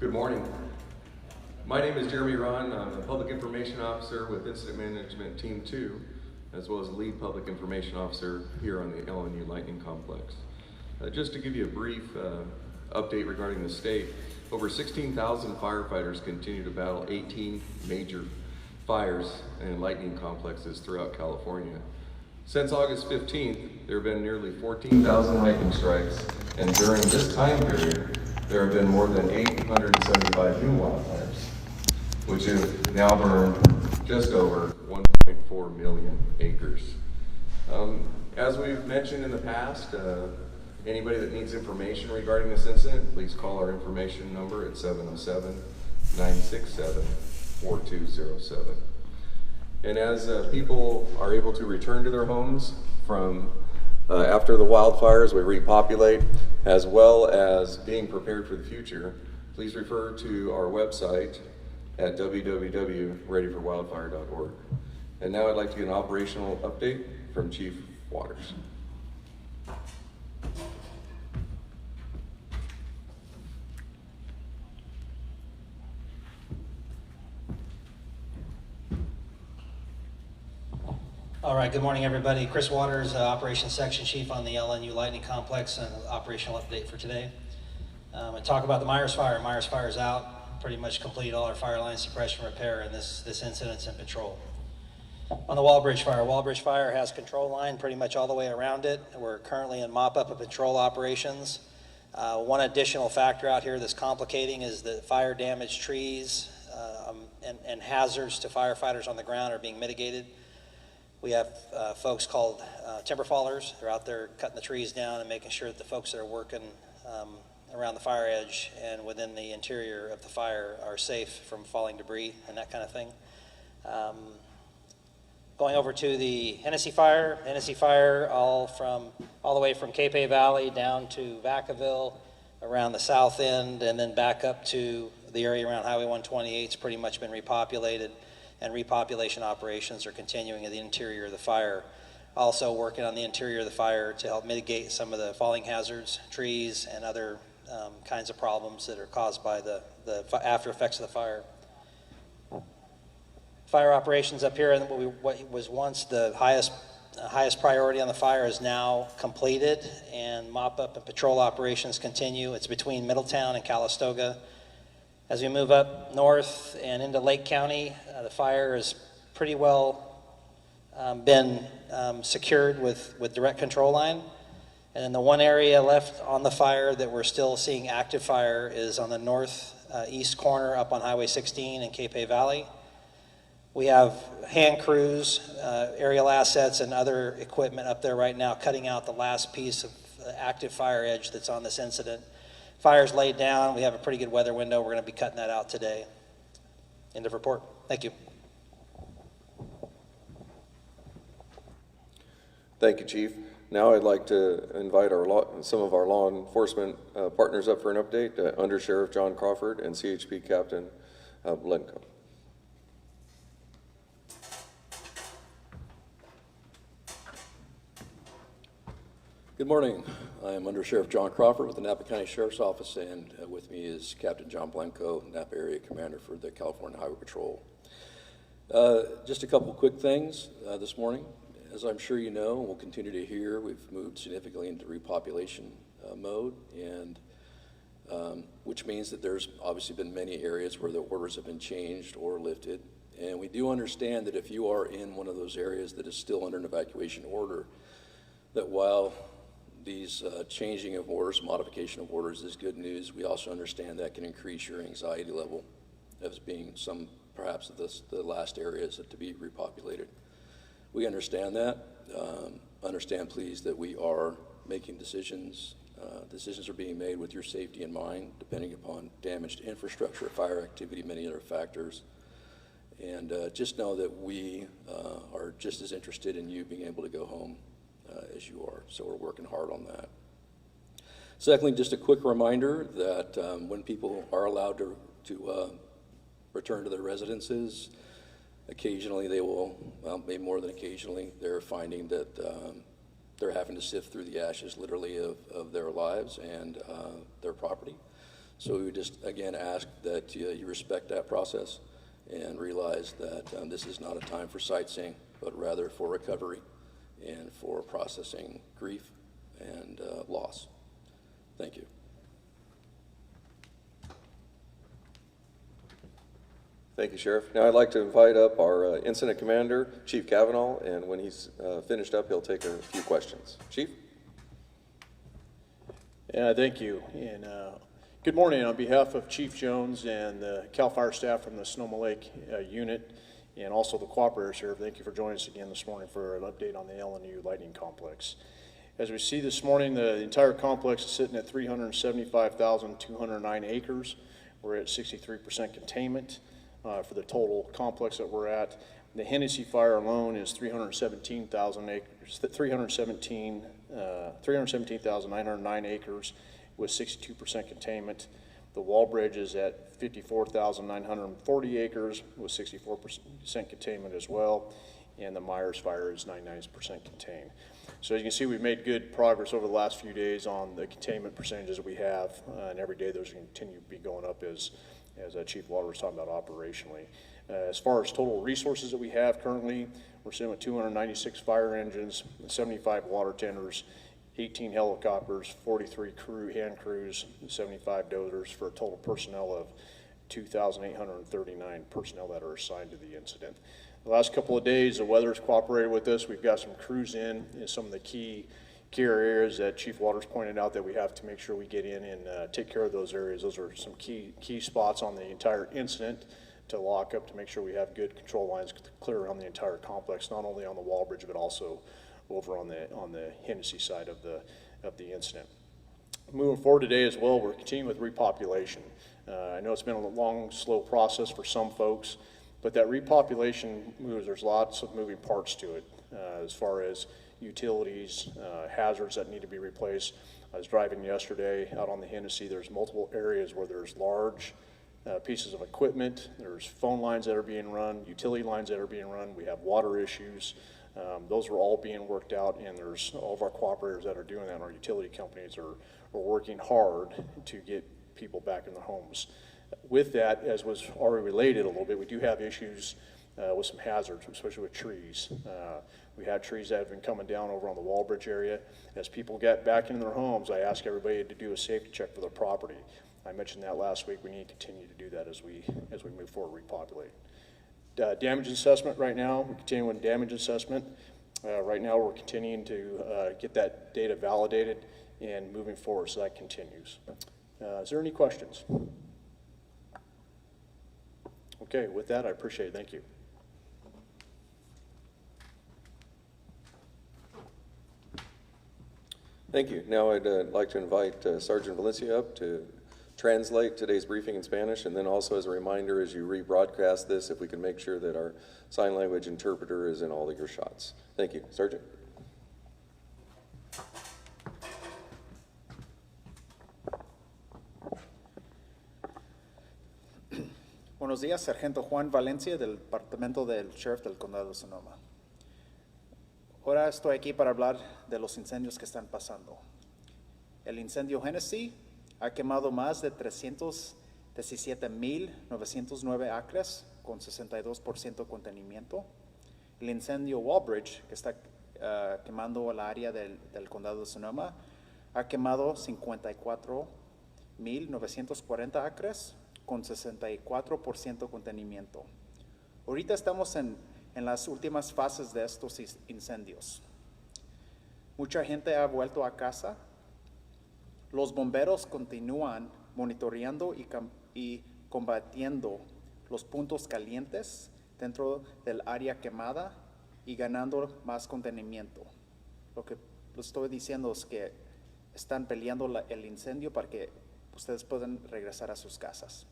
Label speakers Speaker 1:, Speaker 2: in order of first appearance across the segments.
Speaker 1: Good morning. My name is Jeremy Ron. I'm a Public Information Officer with Incident Management Team 2, as well as Lead Public Information Officer here on the LNU Lightning Complex. Just to give you a brief update regarding the state, over 16,000 firefighters continue to battle 18 major fires and lightning complexes throughout California. Since August 15th, there have been nearly 14,000 lightning strikes, and during this time period, there have been more than 875 new wildfires, which have now burned just over 1.4 million acres. As we've mentioned in the past, anybody that needs information regarding this incident, please call our information number at 707-967-4207. And as people are able to return to their homes from after the wildfires, we repopulate, as well as being prepared for the future, please refer to our website at www.readyforwildfire.org. And now I'd like to get an operational update from Chief Waters.
Speaker 2: All right, good morning, everybody. Chris Waters, Operations Section Chief on the LNU Lightning Complex, and operational update for today. I talk about the Myers Fire. Myers Fire is out, pretty much complete all our fire line suppression repair, and this incident's in patrol. On the Wallbridge Fire has control line pretty much all the way around it. We're currently in mop-up and patrol operations. One additional factor out here that's complicating is that fire damaged trees and hazards to firefighters on the ground are being mitigated. We have folks called timber fallers. They're out there cutting the trees down and making sure that the folks that are working around the fire edge and within the interior of the fire are safe from falling debris and that kind of thing. Going over to the Hennessy Fire all the way from Capay Valley down to Vacaville, around the south end, and then back up to the area around Highway 128. It's pretty much been repopulated, and repopulation operations are continuing in the interior of the fire. Also working on the interior of the fire to help mitigate some of the falling hazards, trees, and other kinds of problems that are caused by the after effects of the fire. Fire operations up here, and what was once the highest priority on the fire is now completed, and mop-up and patrol operations continue. It's between Middletown and Calistoga. As we move up north and into Lake County, the fire has pretty well been secured with direct control line. And then the one area left on the fire that we're still seeing active fire is on the northeast corner up on Highway 16 in Capay Valley. We have hand crews, aerial assets, and other equipment up there right now cutting out the last piece of active fire edge that's on this incident. Fire's laid down. We have a pretty good weather window. We're going to be cutting that out today. End of report. Thank you.
Speaker 1: Thank you, Chief. Now I'd like to invite some of our law enforcement partners up for an update, Under Sheriff John Crawford and CHP Captain Blenko.
Speaker 3: Good morning. I am Under Sheriff John Crawford with the Napa County Sheriff's Office, and with me is Captain John Blenko, Napa Area Commander for the California Highway Patrol. Just a couple quick things this morning. As I'm sure you know, and we'll continue to hear, we've moved significantly into repopulation mode, and which means that there's obviously been many areas where the orders have been changed or lifted. And we do understand that if you are in one of those areas that is still under an evacuation order, that while these changing of orders, modification of orders is good news, we also understand that can increase your anxiety level as being perhaps the last areas to be repopulated. We understand that. Understand, please, that we are making decisions. Decisions are being made with your safety in mind, depending upon damaged infrastructure, fire activity, many other factors. And just know that we are just as interested in you being able to go home as you are, so we're working hard on that. Secondly, just a quick reminder that when people are allowed to return to their residences, occasionally they will, well, maybe more than occasionally, they're finding that they're having to sift through the ashes, literally, of their lives and their property. So we would just, again, ask that you respect that process and realize that this is not a time for sightseeing, but rather for recovery and for processing grief and loss. Thank you.
Speaker 1: Thank you, Sheriff. Now I'd like to invite up our incident commander, Chief Cavanaugh, and when he's finished up, he'll take a few questions. Chief?
Speaker 4: Yeah, thank you. And good morning. On behalf of Chief Jones and the CAL FIRE staff from the Sonoma Lake unit, and also the cooperators here, thank you for joining us again this morning for an update on the LNU Lightning Complex. As we see this morning, the entire complex is sitting at 375,209 acres. We're at 63% containment for the total complex that we're at. The Hennessy fire alone is 317,000 acres, 317,909 acres with 62% containment. The Walbridge is at 54,940 acres with 64% containment as well. And the Myers fire is 99% contained. So as you can see, we've made good progress over the last few days on the containment percentages that we have, and every day those continue to be going up as Chief Walter was talking about operationally. As far as total resources that we have currently, we're sitting with 296 fire engines, 75 water tenders, 18 helicopters, 43 hand crews, 75 dozers, for a total personnel of 2,839 personnel that are assigned to the incident. The last couple of days, the weather's cooperated with us. We've got some crews in some of the key areas that Chief Waters pointed out that we have to make sure we get in and take care of those areas. Those are some key spots on the entire incident to lock up to make sure we have good control lines clear around the entire complex, not only on the Walbridge but also over on the Hennessy side of the incident. Moving forward today as well, we're continuing with repopulation. I know it's been a long, slow process for some folks, but that repopulation moves, there's lots of moving parts to it as far as utilities, hazards that need to be replaced. I was driving yesterday out on the Hennessy. There's multiple areas where there's large pieces of equipment. There's phone lines that are being run, utility lines that are being run. We have water issues. Those are all being worked out, and there's all of our cooperators that are doing that. Our utility companies are working hard to get people back in their homes. With that, as was already related a little bit, we do have issues with some hazards, especially with trees. We have trees that have been coming down over on the Walbridge area. As people get back into their homes, I ask everybody to do a safety check for their property. I mentioned that last week. We need to continue to do that as we move forward, repopulate. Damage assessment right now, we're continuing with damage assessment. Right now we're continuing to get that data validated and moving forward, so that continues. Is there any questions? Okay, with that, I appreciate it. Thank you.
Speaker 1: Thank you. Now I'd like to invite Sergeant Valencia up to translate today's briefing in Spanish, and then also as a reminder, as you rebroadcast this, if we can make sure that our sign language interpreter is in all of your shots. Thank you. Sergeant.
Speaker 5: Buenos días, Sargento Juan Valencia del Departamento del Sheriff del Condado de Sonoma. Ahora estoy aquí para hablar de los incendios que están pasando. El incendio Hennessy ha quemado más de 317,909 acres con 62% contenimiento. El incendio Walbridge, que está quemando el área del Condado de Sonoma, ha quemado 54,940 acres con 64% contenimiento. Ahorita estamos en las últimas fases de estos incendios. Mucha gente ha vuelto a casa. Los bomberos continúan monitoreando y combatiendo los puntos calientes dentro del área quemada y ganando más contenimiento. Lo que estoy diciendo es que están peleando el incendio para que ustedes puedan regresar a sus casas.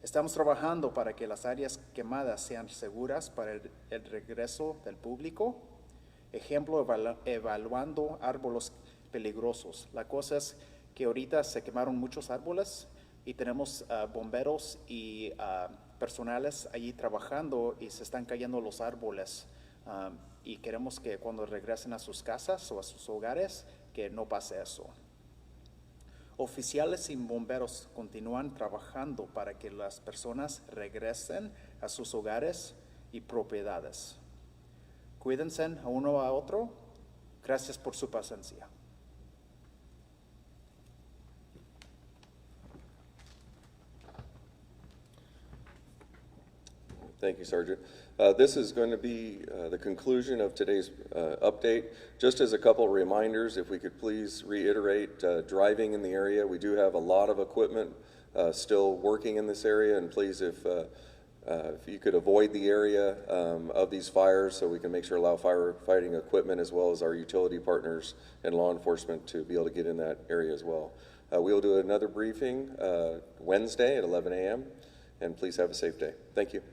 Speaker 5: Estamos trabajando para que las áreas quemadas sean seguras para el regreso del público. Ejemplo, evaluando árboles peligrosos. La cosa es que ahorita se quemaron muchos árboles y tenemos bomberos y personales allí trabajando y se están cayendo los árboles. Y queremos que cuando regresen a sus casas o a sus hogares, que no pase eso. Oficiales y bomberos continúan trabajando para que las personas regresen a sus hogares y propiedades. Cuídense a uno a otro. Gracias por su paciencia.
Speaker 1: Thank you, Sergeant. This is going to be the conclusion of today's update. Just as a couple of reminders, if we could please reiterate, driving in the area, we do have a lot of equipment still working in this area, and please, if you could avoid the area of these fires so we can make sure allow firefighting equipment as well as our utility partners and law enforcement to be able to get in that area as well. We'll do another briefing Wednesday at 11 a.m., and please have a safe day. Thank you.